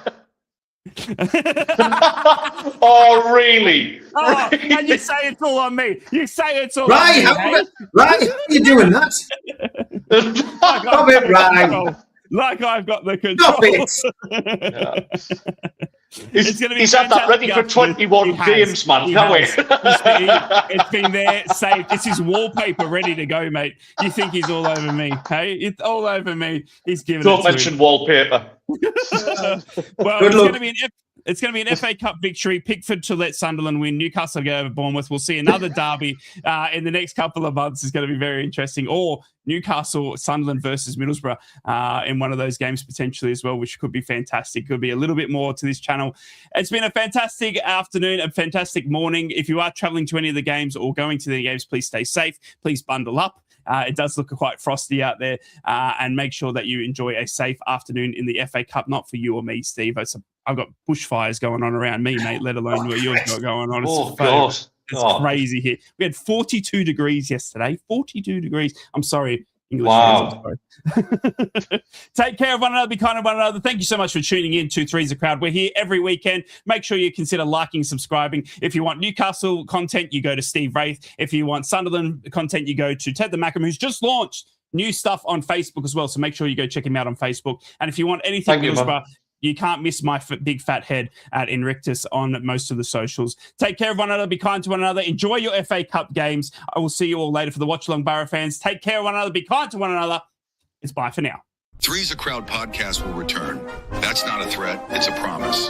[SPEAKER 3] Oh, really?
[SPEAKER 2] Oh, and you say it's all on me. You say it's all
[SPEAKER 4] on me. Right, how are you doing that? Stop it, Ryan.
[SPEAKER 2] Like I've got the control.
[SPEAKER 4] Stop it.
[SPEAKER 3] He's had that ready for 21 games, man. Can't we?
[SPEAKER 2] It's been there, saved. It's his wallpaper ready to go, mate. You think he's all over me? Hey, it's all over me. He's giving
[SPEAKER 3] Don't
[SPEAKER 2] it to
[SPEAKER 3] mention
[SPEAKER 2] him.
[SPEAKER 3] Wallpaper.
[SPEAKER 2] Well, it's going to be an FA Cup victory. Pickford to let Sunderland win. Newcastle go over Bournemouth. We'll see another derby in the next couple of months. It's going to be very interesting. Or Newcastle, Sunderland versus Middlesbrough in one of those games potentially as well, which could be fantastic. Could be a little bit more to this channel. It's been a fantastic afternoon, a fantastic morning. If you are traveling to any of the games or going to the games, please stay safe. Please bundle up. It does look quite frosty out there, and make sure that you enjoy a safe afternoon in the FA Cup. Not for you or me, Steve. I've got bushfires going on around me, mate, let alone what you've got going on. It's crazy here. We had 42 degrees yesterday. 42 degrees. I'm sorry, English fans. I'm sorry. Take care of one another. Be kind of one another. Thank you so much for tuning in to Three's a Crowd. We're here every weekend. Make sure you consider liking, subscribing. If you want Newcastle content, you go to Steve Wraith. If you want Sunderland content, you go to Ted the Macam, who's just launched new stuff on Facebook as well. So make sure you go check him out on Facebook. And if you want anything Middlesbrough, you can't miss my big fat head at Invictus on most of the socials. Take care of one another. Be kind to one another. Enjoy your FA Cup games. I will see you all later for the Watch Along Borough fans. Take care of one another. Be kind to one another. It's bye for now.
[SPEAKER 5] Three's a Crowd podcast will return. That's not a threat. It's a promise.